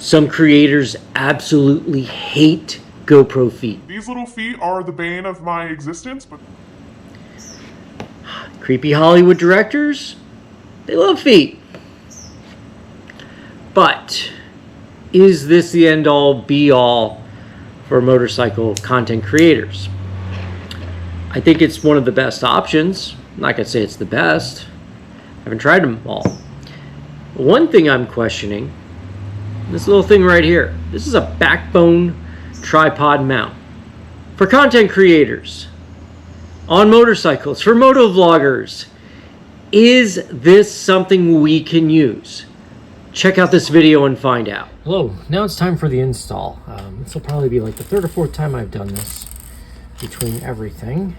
Some creators absolutely hate GoPro Feet. These little feet are the bane of my existence, but Creepy Hollywood directors, they love feet. But is this the end-all, be-all for motorcycle content creators? I think it's one of the best options. I'm not going to say it's the best. I haven't tried them all. One thing I'm questioning, this little thing right here. This is a backbone tripod mount for content creators on motorcycles, for moto vloggers. Is this something we can use? Check out this video and find out. Hello, now it's time for the install. This will probably be like the third or fourth time I've done this between everything.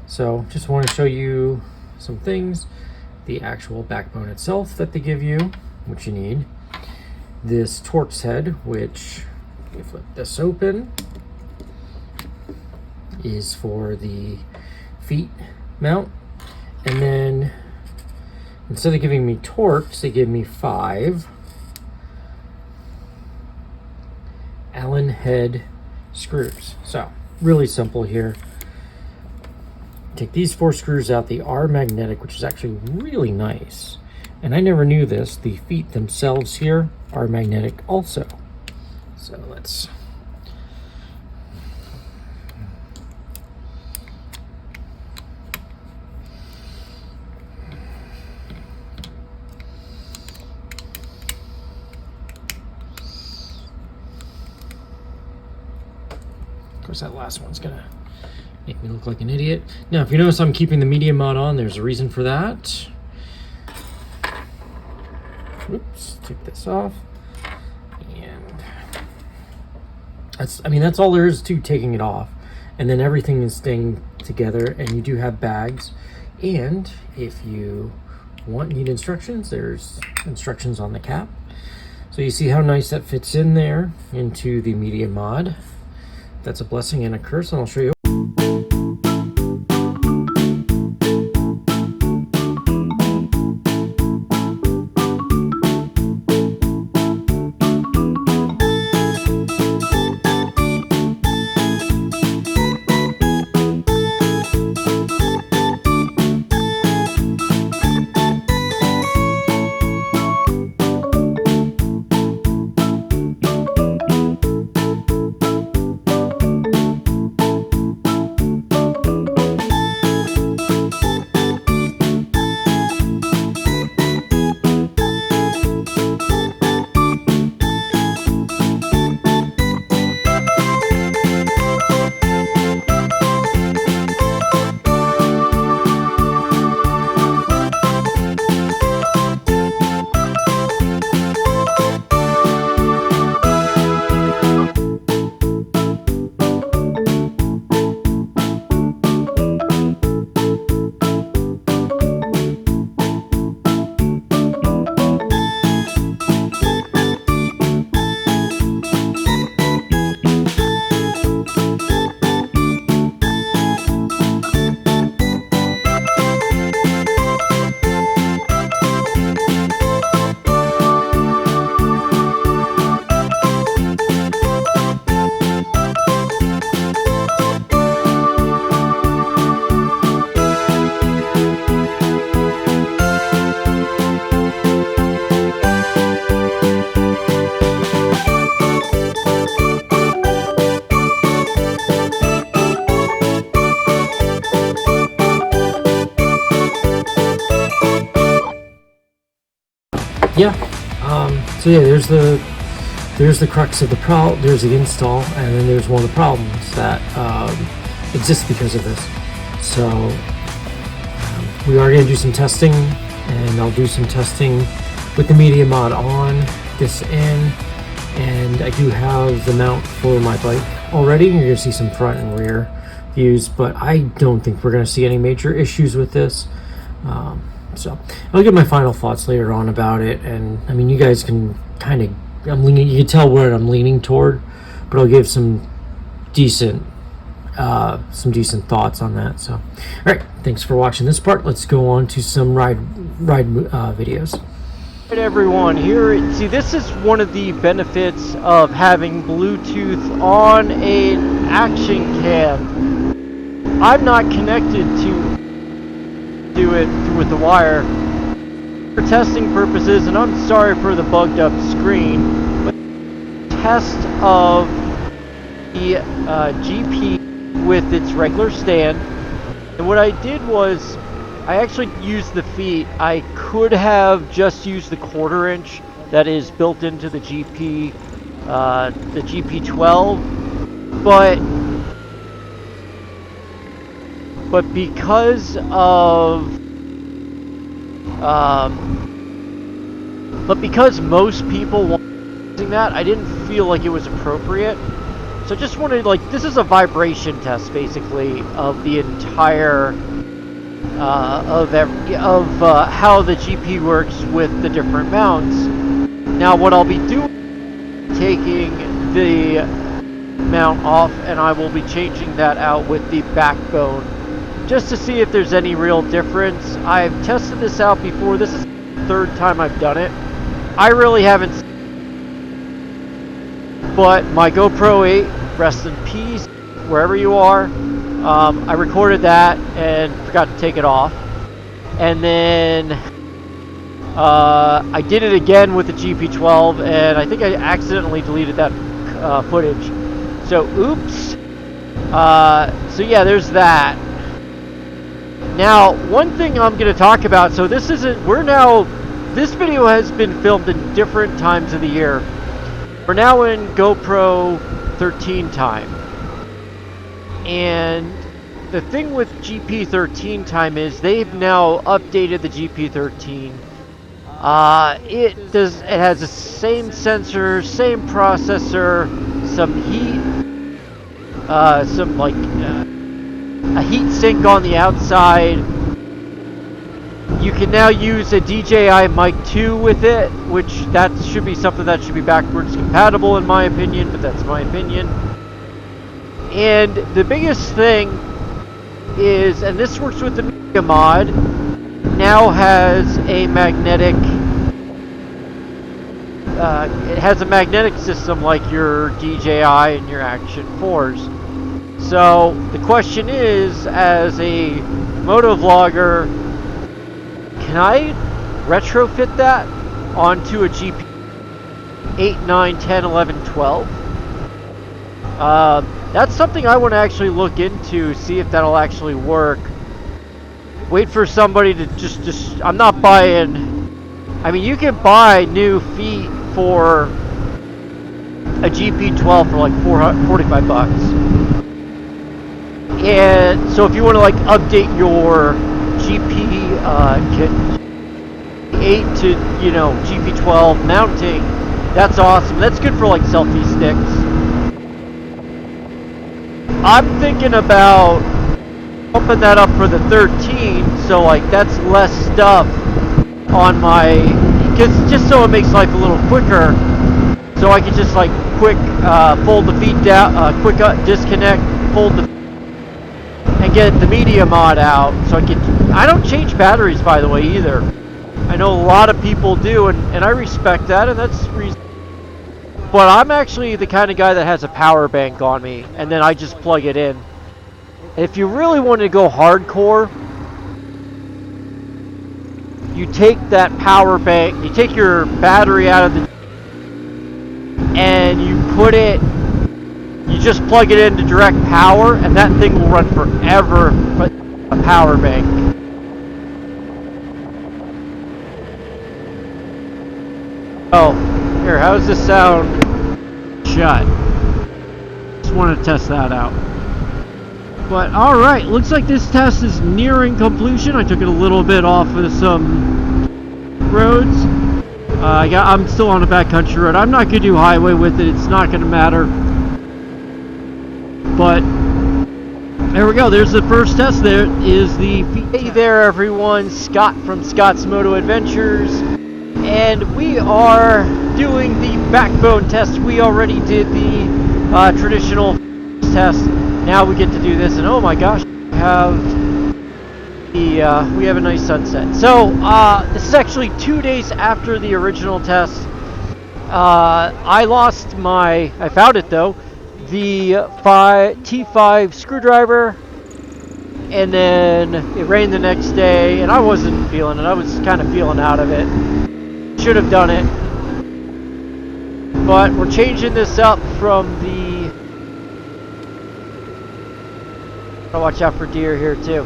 So just want to show you some things. The actual backbone itself that they give you, which you need. This Torx head, which, if you flip this open, is for the feet mount. And then instead of giving me Torx, they give me 5 Allen head screws. So really simple here. Take these 4 screws out. They are magnetic, which is actually really nice. And I never knew this. The feet themselves here are magnetic also. So let's... Of course, that last one's gonna make me look like an idiot. Now, if you notice I'm keeping the media mod on, there's a reason for that. Oops, take this off. And that's all there is to taking it off. And then everything is staying together, and you do have bags. And if you need instructions, there's instructions on the cap. So you see how nice that fits in there into the media mod. That's a blessing and a curse, and I'll show you. Yeah, so yeah, there's the crux of the problem. There's the install, and then there's one of the problems that exists because of this. So we are going to do some testing, and I'll do some testing with the media mod on this end, and I do have the mount for my bike already. You're going to see some front and rear views, but I don't think we're going to see any major issues with this. So I'll give my final thoughts later on about it, and I mean, you guys can kind of, you can tell where I'm leaning toward, but I'll give some decent thoughts on that. So, all right, thanks for watching this part. Let's go on to some ride videos. Right, everyone, here, see, this is one of the benefits of having Bluetooth on an action cam. I'm not connected to do it with the wire for testing purposes, and I'm sorry for the bugged up screen, but test of the GP with its regular stand. And what I did was I actually used the feet. I could have just used the 1/4 inch that is built into the GP12, but because most people want using that, I didn't feel like it was appropriate. So I just wanted, like, this is a vibration test basically of the entire of how the GP works with the different mounts. Now what I'll be doing, taking the mount off, and I will be changing that out with the backbone just to see if there's any real difference. I've tested this out before. This is the 3rd time I've done it. I really haven't, but my GoPro 8, rest in peace wherever you are. I recorded that and forgot to take it off, and then I did it again with the GP12, and I think I accidentally deleted that footage. So oops. So yeah, there's that. Now, one thing I'm going to talk about. So this isn't. This video has been filmed in different times of the year. We're now in GoPro 13 time. And the thing with GP13 time is they've now updated the GP13. It has the same sensor, same processor, some heat, a heat sink on the outside. You can now use a DJI Mic 2 with it, which that should be something that should be backwards compatible in my opinion, but that's my opinion. And the biggest thing is, and this works with the Media mod, now has a magnetic, it has a magnetic system like your DJI and your Action 4s. So the question is, as a moto vlogger, can I retrofit that onto a GP 8, 9, 10, 11, 12? That's something I want to actually look into, see if that'll actually work. Wait for somebody to just I'm not buying. I mean, you can buy new feet for a GP12 for like 45 bucks. And so if you want to like update your GP 8 to, you know, GP12 mounting, that's awesome. That's good for like selfie sticks. I'm thinking about open that up for the 13, so like that's less stuff on my, just so it makes life a little quicker, so I can just like quick fold the feet down, quick disconnect, fold the, and get the media mod out. So I don't change batteries, by the way, either. I know a lot of people do, and I respect that, and that's reasonable. But I'm actually the kind of guy that has a power bank on me, and then I just plug it in. If you really want to go hardcore, you take that power bank, you take your battery out of the, and you put it, you just plug it into direct power, and that thing will run forever, but a power bank. Oh, here, how does this sound shut? Just want to test that out. But alright, looks like this test is nearing completion. I took it a little bit off of some roads. I'm still on a backcountry road. I'm not going to do highway with it. It's not going to matter. But there we go. There's the first test. There is the feet. Hey there, everyone. Scott from Scott's Moto Adventures. And we are doing the backbone test. We already did the traditional test. Now we get to do this, and oh my gosh, we have we have a nice sunset. So this is actually 2 days after the original test. I found it though, the T5 screwdriver, and then it rained the next day, and I wasn't feeling it. I was kind of feeling out of it. Should have done it. But we're changing this up from the... I'll watch out for deer here too.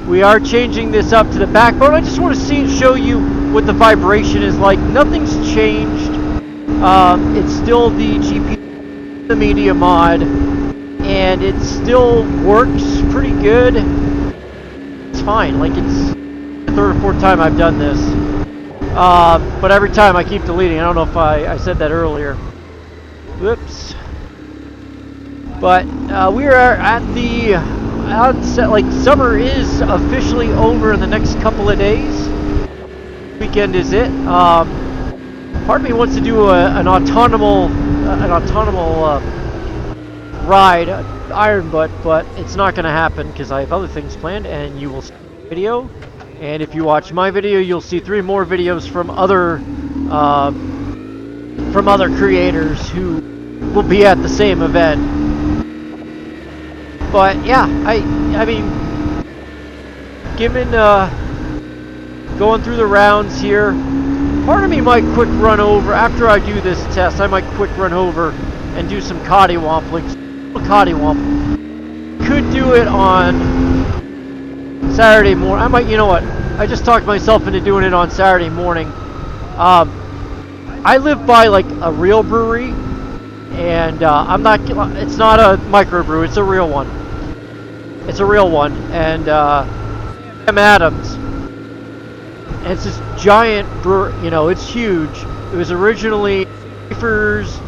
We are changing this up to the backbone. I just want to show you what the vibration is like. Nothing's changed. It's still the GP, the media mod, and it still works pretty good. It's fine. Like, it's the third or fourth time I've done this. But every time I keep deleting. I don't know if I said that earlier. Whoops. But we are at the onset. Like, summer is officially over in the next couple of days. Weekend is it. Part of me wants to do an autonomous ride, iron butt, but it's not going to happen because I have other things planned, and you will see the video. And if you watch my video, you'll see 3 more videos from other creators who will be at the same event. But yeah, I mean, given going through the rounds here, part of me might quick run over after I do this test. I might quick run over and do some coddywampling. Could do it on Saturday morning. I might, you know what? I just talked myself into doing it on Saturday morning. I live by like a real brewery, and it's not a microbrew. It's a real one. It's a real one, and Sam Adams. And it's this giant brewery. You know, it's huge. It was originally Schaefer's.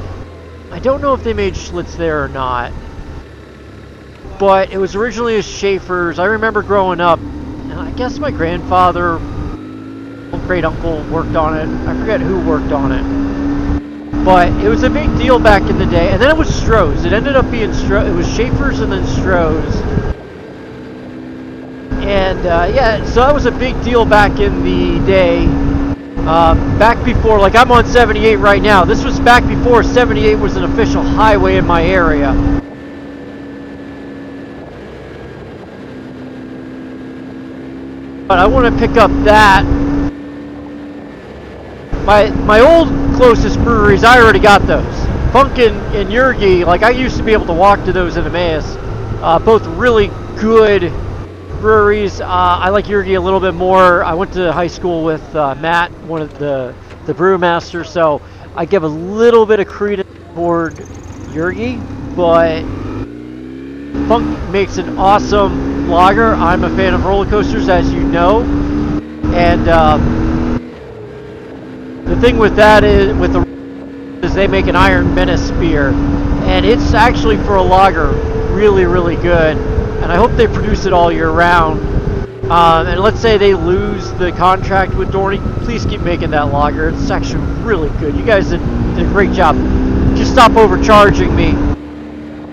I don't know if they made Schlitz there or not, but it was originally a Schaefer's. I remember growing up, and I guess my grandfather, great uncle worked on it. I forget who worked on it, but it was a big deal back in the day. And then it was Stroh's. It ended up being It was Schaefer's and then Stroh's. And yeah, so that was a big deal back in the day. Back before, like, I'm on 78 right now. This was back before 78 was an official highway in my area. But I want to pick up that. My old closest breweries, I already got those. Funkin' and Yurgi, like, I used to be able to walk to those in Emmaus. Both really good breweries. I like Yurgi a little bit more. I went to high school with Matt, one of the brewmasters, so I give a little bit of credence toward Yurgi, but Funk makes an awesome lager. I'm a fan of roller coasters, as you know, and the thing with that is they make an Iron Menace beer, and it's actually, for a lager, really, really good. And I hope they produce it all year round. And let's say they lose the contract with Dorney, please keep making that lager. It's actually really good. You guys did a great job. Just stop overcharging me.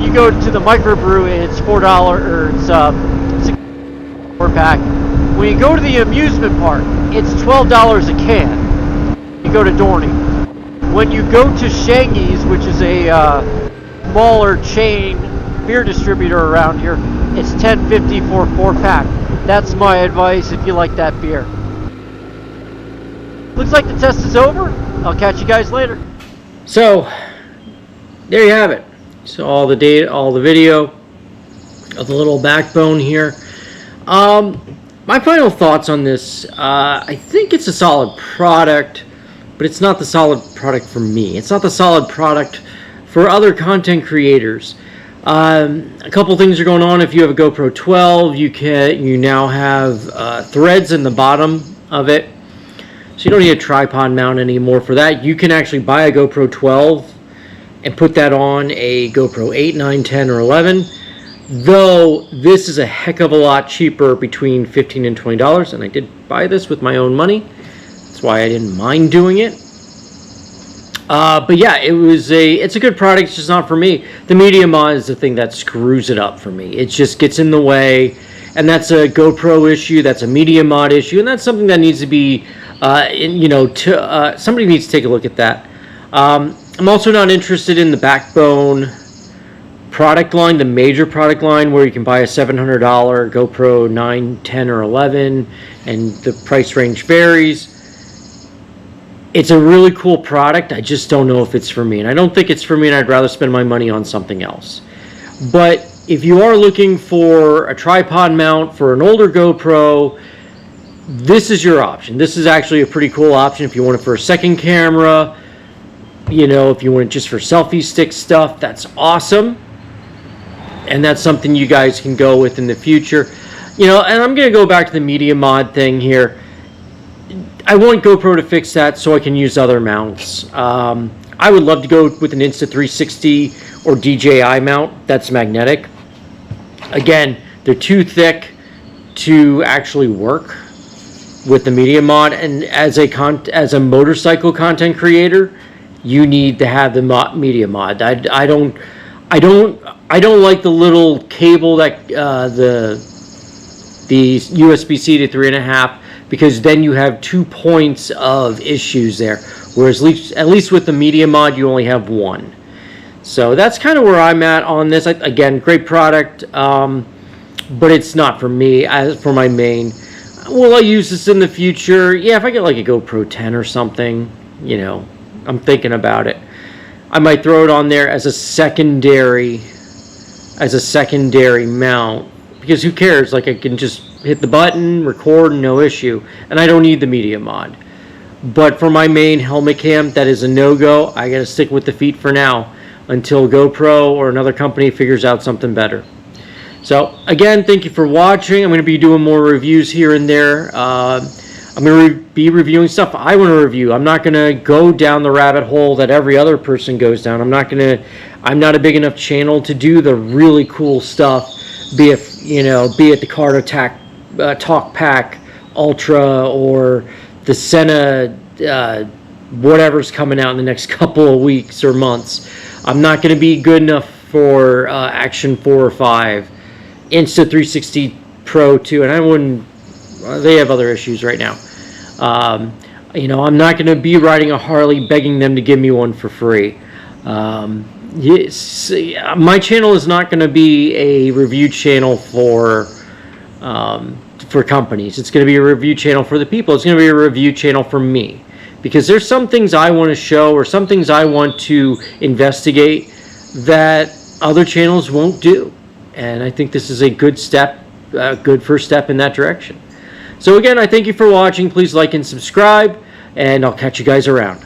You go to the microbrew and it's $4, or it's $6 pack. When you go to the amusement park, it's $12 a can. You go to Dorney. When you go to Shangy's, which is a smaller chain beer distributor around here, it's $10.50 for a 4-pack. That's my advice if you like that beer. Looks like the test is over. I'll catch you guys later. So, there you have it. So all the data, all the video of the little backbone here. My final thoughts on this. I think it's a solid product, but it's not the solid product for me. It's not the solid product for other content creators. A couple things are going on. If you have a GoPro 12, you now have threads in the bottom of it, so you don't need a tripod mount anymore for that. You can actually buy a GoPro 12 and put that on a GoPro 8, 9, 10, or 11. Though this is a heck of a lot cheaper, between $15 and $20, and I did buy this with my own money. That's why I didn't mind doing it. But yeah, it's a good product. It's just not for me. The media mod is the thing that screws it up for me. It just gets in the way, and that's a GoPro issue, that's a media mod issue, and that's something that needs to be, somebody needs to take a look at that. I'm also not interested in the Backbone product line, the major product line, where you can buy a $700 GoPro 9, 10, or 11, and the price range varies. It's a really cool product. I just don't know if it's for me, and I don't think it's for me, and I'd rather spend my money on something else. But if you are looking for a tripod mount for an older GoPro, this is your option. This is actually a pretty cool option if you want it for a second camera. You know, if you want it just for selfie stick stuff, that's awesome. And that's something you guys can go with in the future. You know, and I'm going to go back to the media mod thing here. I want GoPro to fix that so I can use other mounts. I would love to go with an Insta360 or DJI mount that's magnetic. Again, they're too thick to actually work with the media mod, and as a motorcycle content creator, you need to have the media mod. I don't like the little cable that the USB-C to 3.5, because then you have 2 points of issues there, whereas at least with the media mod you only have one. So that's kind of where I'm at on this. Again, great product, but it's not for me as for my main. Will I use this in the future? Yeah, if I get like a GoPro 10 or something, you know, I'm thinking about it. I might throw it on there as a secondary mount, because who cares? Like, I can just hit the button, record, no issue, and I don't need the media mod. But for my main helmet cam, that is a no-go. I gotta stick with the Feet for now until GoPro or another company figures out something better. So again, thank you for watching. I'm going to be doing more reviews here and there. I'm going to be reviewing stuff I want to review. I'm not going to go down the rabbit hole that every other person goes down. I'm not a big enough channel to do the really cool stuff, be it the Cardo Talk Pack Ultra or the Sena whatever's coming out in the next couple of weeks or months. I'm not going to be good enough for Action 4 or 5. Insta360 Pro 2, and they have other issues right now. I'm not going to be riding a Harley begging them to give me one for free. Yes, my channel is not going to be a review channel for companies. It's going to be a review channel for the people. It's going to be a review channel for me, because there's some things I want to show or some things I want to investigate that other channels won't do. And I think this is a good step, good first step in that direction. So again, I thank you for watching. Please like and subscribe, and I'll catch you guys around.